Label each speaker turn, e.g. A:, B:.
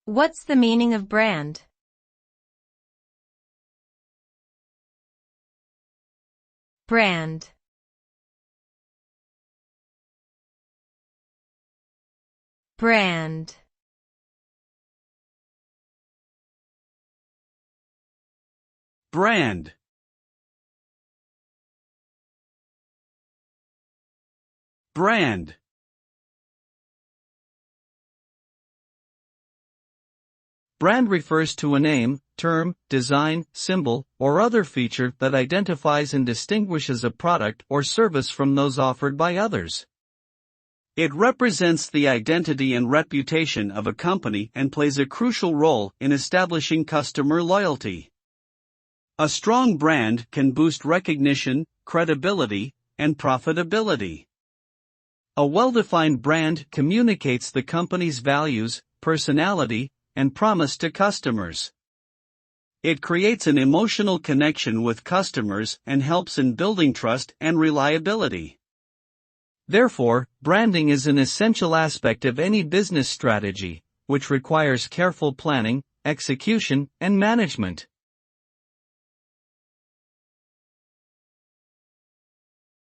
A: What's the meaning of brand? Brand. Brand.
B: Brand. Brand. Brand refers to a name, term, design, symbol, or other feature that identifies and distinguishes a product or service from those offered by others. It represents the identity and reputation of a company and plays a crucial role in establishing customer loyalty. A strong brand can boost recognition, credibility, and profitability. A well-defined brand communicates the company's values, personality, and promise to customers. It creates an emotional connection with customers and helps in building trust and reliability. Therefore, branding is an essential aspect of any business strategy, which requires careful planning, execution, and management.